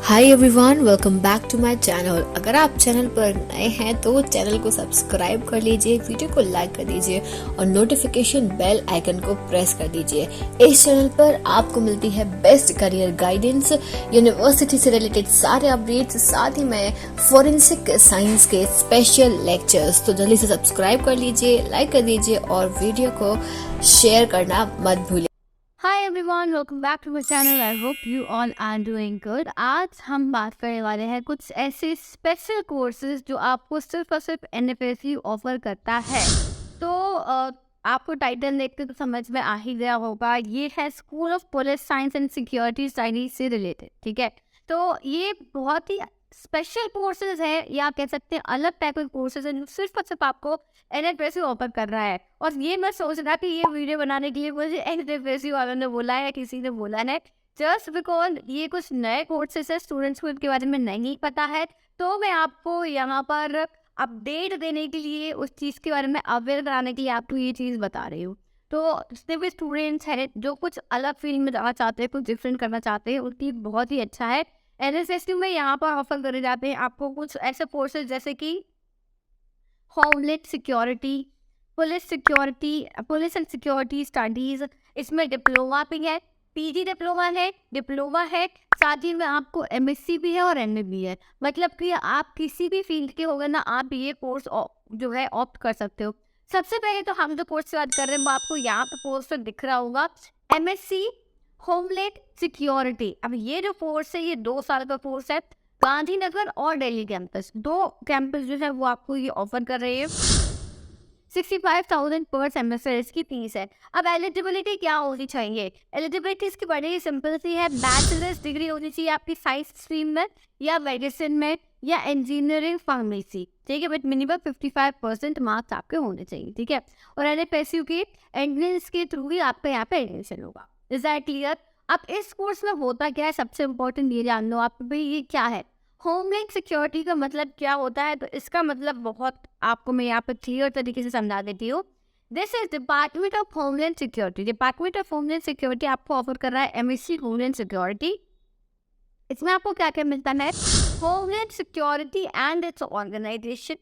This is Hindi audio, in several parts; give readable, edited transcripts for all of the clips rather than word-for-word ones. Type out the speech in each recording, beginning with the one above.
Hi everyone, welcome back to my channel. अगर आप चैनल पर नए हैं तो चैनल को सब्सक्राइब कर लीजिए, वीडियो को लाइक कर दीजिए और नोटिफिकेशन बेल आइकन को प्रेस कर दीजिए। इस चैनल पर आपको मिलती है बेस्ट करियर गाइडेंस, यूनिवर्सिटी से रिलेटेड सारे अपडेट्स, साथ ही में फॉरेंसिक साइंस के स्पेशल लेक्चर्स। तो जल्दी से सब्सक्राइब कर लीजिए, लाइक कर दीजिए और वीडियो को शेयर करना मत भूलिए। Hi everyone, welcome back to my channel. I hope you all are doing good. आज हम बात करने वाले हैं कुछ ऐसे स्पेशल कोर्सेज जो आपको सिर्फ और सिर्फ एनएफएसयू ऑफर करता है। तो आपको टाइटल देख के तो समझ में आ ही गया होगा, ये है school of police science and security studies से रिलेटेड। ठीक है, तो ये बहुत ही स्पेशल कोर्सेज है या कह सकते हैं अलग टाइप के कोर्सेज है जो सिर्फ और सिर्फ आपको एनएफएसयू ऑफर कर रहा है। और ये मैं सोच रहा कि ये वीडियो बनाने के लिए मुझे एनएफएसयू वालों ने बोला है या किसी ने बोला है, जस्ट बिकॉज ये कुछ नए कोर्सेज है, स्टूडेंट्स को इनके बारे में नहीं पता है। तो मैं आपको यहाँ पर अपडेट देने के लिए, उस चीज़ के बारे में अवेयर कराने के लिए आपको ये चीज़ बता रही हूँ। तो जितने भी स्टूडेंट्स हैं जो कुछ अलग फील्ड में जाना चाहते हैं, कुछ डिफरेंट करना चाहते हैं, उनकी बहुत ही अच्छा है। एनएसएसयू में यहाँ पर ऑफर करे जाते हैं आपको कुछ ऐसे कोर्सेज जैसे कि homeland security, police and security studies. इसमें डिप्लोमा भी है, पीजी डिप्लोमा है, साथ ही में आपको एमएससी भी है और एमए भी है। मतलब कि आप किसी भी फील्ड के होगा ना, आप ये कोर्स जो है ऑप्ट कर सकते हो। सबसे पहले तो हम जो कोर्स की बात कर रहे हैं वो आपको यहाँ पे कोर्स पर दिख रहा होगा, एमएससी होमलैंड सिक्योरिटी। अब ये जो कोर्स है ये 2 साल का कोर्स है। गांधीनगर और दिल्ली कैंपस, 2 कैंपस जो है वो आपको ये ऑफर कर रहे हैं। 65,000 पर सेमेस्टर इसकी फीस है। अब एलिजिबिलिटी क्या होनी चाहिए? एलिजिबिलिटी इसकी बड़ी सिंपल सी है, बैचलर्स डिग्री होनी चाहिए आपकी साइंस स्ट्रीम में या मेडिसिन में या इंजीनियरिंग फार्मेसी। ठीक है, बट मिनिमम 55% मार्क्स आपके होने चाहिए। ठीक है, और एनएफएसयू की एंट्रेंस के थ्रू ही आपका यहाँ पे एडमिशन होगा। Is that clear? अब इस कोर्स में होता क्या है, सबसे इम्पोर्टेंट ये जान लो आप भाई, ये क्या है होमलैंड सिक्योरिटी का मतलब क्या होता है। तो इसका मतलब बहुत आपको मैं यहाँ पे क्लियर तरीके से समझा देती हूँ। This is department of homeland security. Department of homeland security आपको ऑफर कर रहा है एमएससी होमलैंड सिक्योरिटी। इसमें आपको क्या क्या मिलता है? Homeland security and its organisation,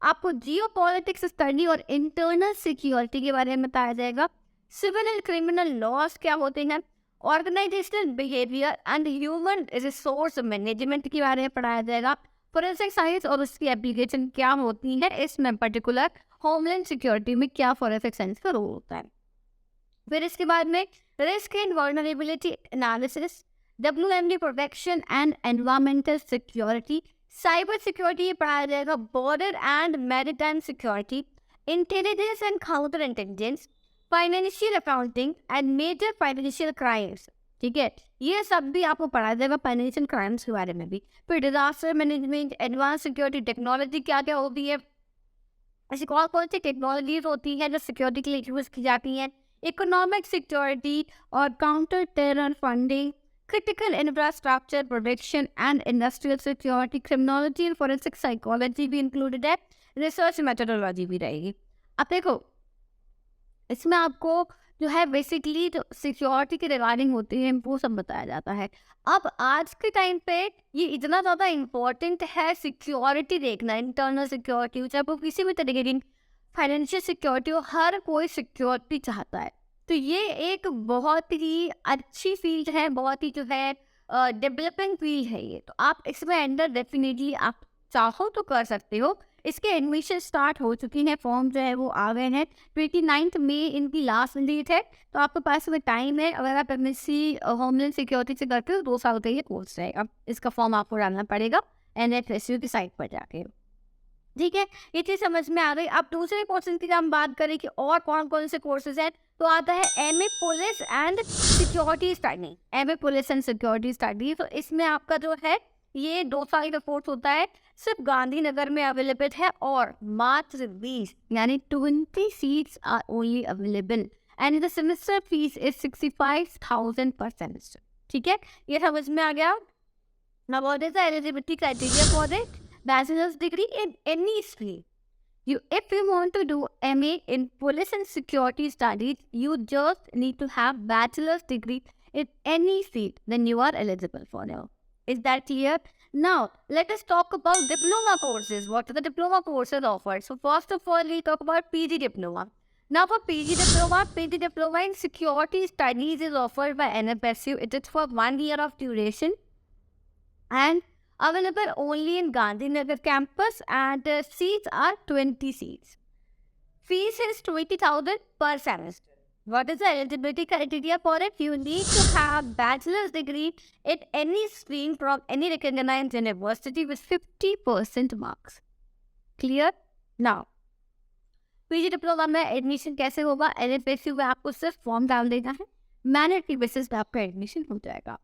आपको जियो पॉलिटिक्स स्टडी और इंटरनल सिक्योरिटी के बारे में बताया जाएगा। सिविल एंड क्रिमिनल लॉज क्या होते हैं, organisational behaviour and human resource management के बारे में पढ़ाया जाएगा। फोरेंसिक साइंस और उसकी एप्लीकेशन क्या होती है, इसमें पर्टिकुलर होमलैंड सिक्योरिटी में क्या फोरेंसिक साइंस का रोल होता है। फिर इसके बाद में risk and vulnerability analysis, WMD protection and environmental security, cyber security ये पढ़ाया जाएगा। Border and maritime security, intelligence and counter intelligence, financial accounting and major financial crimes. ठीक है, ये सब भी आपको पढ़ाया जाएगा, फाइनेंशियल क्राइम्स के बारे में भी। फिर disaster management, advance security technology क्या क्या होती है, ऐसी कौन कौन सी टेक्नोलॉजीज होती है जो सिक्योरिटी के लिए यूज की जाती हैं, इकोनॉमिक सिक्योरिटी और counter terror funding, critical infrastructure protection and industrial security, criminology and forensic psychology भी इंक्लूडेड है, रिसर्च मेथोडोलॉजी भी रहेगी। अब देखो, इसमें आपको जो है बेसिकली जो सिक्योरिटी के रिगार्डिंग होती है वो सब बताया जाता है। अब आज के टाइम पे ये इतना ज़्यादा इम्पोर्टेंट है सिक्योरिटी देखना, इंटरनल सिक्योरिटी, चाहे वो किसी भी तरीके की फाइनेंशियल सिक्योरिटी हो, हर कोई सिक्योरिटी चाहता है। तो ये एक बहुत ही अच्छी फील्ड है, बहुत ही जो है डेवलपिंग फील्ड है ये। तो आप इसमें अंदर डेफिनेटली आप चाहो तो कर सकते हो। इसके एडमिशन स्टार्ट हो चुकी हैं, फॉर्म जो है वो आ गए हैं। 29 मई इनकी लास्ट डेट है, तो आपके पास में टाइम है। अगर आप एमएससी होमलैंड सिक्योरिटी से करते हो 2 साल का ये कोर्स है। अब इसका फॉर्म आपको डालना पड़ेगा एनएफएसयू की साइट पर जाके। ठीक है, ये चीज़ समझ में आ गई। अब दूसरे कोर्सेज की हम बात करें कि और कौन कौन से कोर्सेज हैं, तो आता है MA police and security study. MA police and security study, तो इसमें आपका जो है ये 2 साल का कोर्स होता है, सिर्फ गांधीनगर में अवेलेबल है और मात्र 20 यानी 20 seats are only available and the semester fees is 65,000 per semester. ठीक है, ये समझ में आ गया। Now what is the eligibility criteria for it? bachelor's degree in any stream. If you want to do MA in police and security studies, you just need to have bachelor's degree in any field, then you are eligible for it. Is that clear? Now, let us talk about diploma courses. What are the diploma courses offered? So, first of all, we talk about PG diploma. Now, for PG diploma in security studies is offered by NFSU. It is for 1 year of duration and available only in Gandhinagar campus, and seats are 20 seats. Fees is 20,000 per semester. What is the eligibility criteria for it? You need to have bachelor's degree in any stream from any recognized university with 50% marks. Clear? Now, PG diploma में एडमिशन कैसे होगा? एनएफएसयू में आपको सिर्फ फॉर्म डाल देना है, मेरिट की बेसिस पे आपका एडमिशन हो जाएगा।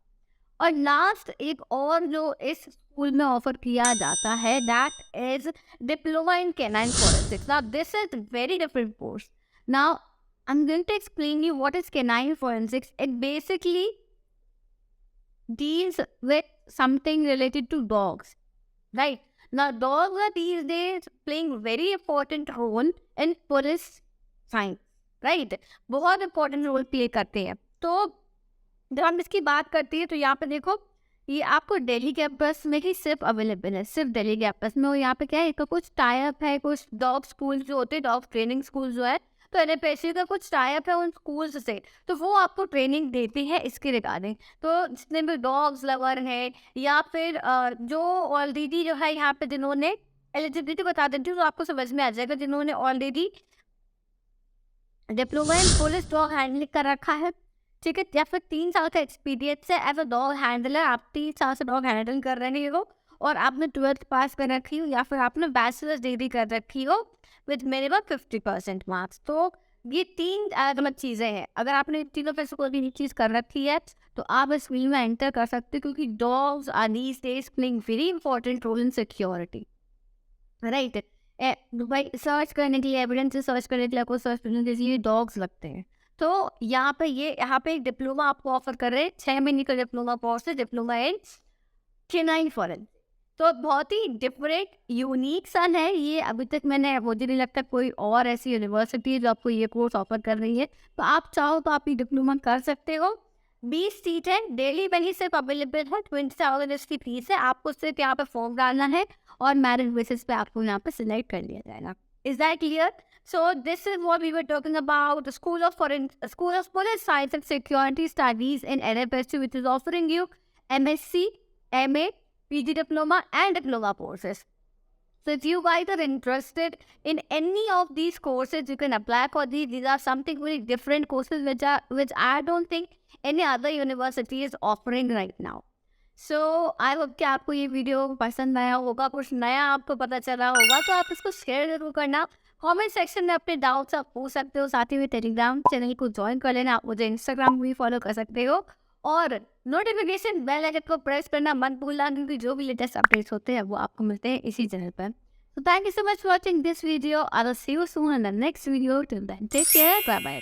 और लास्ट एक और जो इस स्कूल में ऑफर किया जाता है, that is diploma in canine forensics. Now this is very different course. Now I am going to explain you what is canine forensics. It basically deals with something related to dogs, right? Now, dogs are these days playing very important role in police science, right? बहुत important role play करते हैं। तो जब हम इसकी बात करते हैं तो यहाँ पे देखो, ये आपको दिल्ली कैंपस में ही सिर्फ अवेलेबल है, सिर्फ दिल्ली कैंपस में। और यहाँ पे क्या है, इसका कुछ टाइप है, कुछ डॉग स्कूल जो होते हैं, डॉग ट्रेनिंग स्कूल जो है, तो एनएफएसयू का कुछ टाइप है उन स्कूल्स से, तो वो आपको ट्रेनिंग देती है इसके रिगार्डिंग। तो जितने भी डॉग्स लवर हैं या फिर जो ऑलरेडी जो है यहाँ पे जिन्होंने एलिजिबिलिटी बता देती हूँ तो आपको समझ में आ जाएगा, जिन्होंने already diploma in police dog handling कर रखा है, ठीक है, या फिर 3 साल का एक्सपीरियंस है एज अ डॉग हैंडलर, आप 3 साल से डॉग हैंडलिंग कर रहे हो और आपने 12th पास कर रखी हो या फिर आपने बैचलर्स डिग्री कर रखी हो विद मिनिमम 50% मार्क्स। तो ये 3 अलग चीज़ें हैं। अगर आपने तीनों पे से कोई भी चीज़ कर रखी है तो आप इस फील्ड में एंटर कर सकते हो, क्योंकि dogs are these days playing very important role in security, right? भाई सर्च करने के लिए, एविडेंस सर्च करने के लिए, आपको सर्च करने के लिए डॉग्स लगते हैं। तो यहाँ पे एक डिप्लोमा आपको ऑफर कर रहे हैं, 6 महीने का डिप्लोमा कोर्स है, डिप्लोमा इन कैनाइन फोरेंसिक्स। तो बहुत ही डिफरेंट यूनिक सन है ये। अभी तक मुझे नहीं लगता कोई और ऐसी यूनिवर्सिटी है जो आपको ये कोर्स ऑफर कर रही है। तो आप चाहो तो आप ये डिप्लोमा कर सकते हो। 20 सीट है, डेली में ही सिर्फ अवेलेबल है, 20,000 इसकी फीस है। आपको सिर्फ यहाँ पे फॉर्म डालना है और मेरिट बेसिस पे आपको यहाँ पे सिलेक्ट कर लिया जाएगा। Is that clear? So this is what we were talking about, the School of Police Science and Security Studies in NFSU, which is offering you MSc, MA, PG Diploma and Diploma courses. So if you guys are interested in any of these courses, you can apply for these. These are something very different courses which I don't think any other university is offering right now. So I hope कि आपको ये वीडियो पसंद आया होगा, कुछ नया आपको पता चला होगा, तो आप इसको शेयर जरूर करना। कमेंट सेक्शन में अपने डाउट्स आप पूछ सकते हो। साथ ही में टेलीग्राम चैनल को ज्वाइन कर लेना। आप मुझे इंस्टाग्राम भी फॉलो कर सकते हो और नोटिफिकेशन बेल आइकन को प्रेस करना मत भूलना, क्योंकि जो भी लेटेस्ट अपडेट्स होते हैं वो आपको मिलते हैं इसी चैनल पर। So thank you so much for watching this video. I will see you soon in the next video. Till then, take care. Bye bye.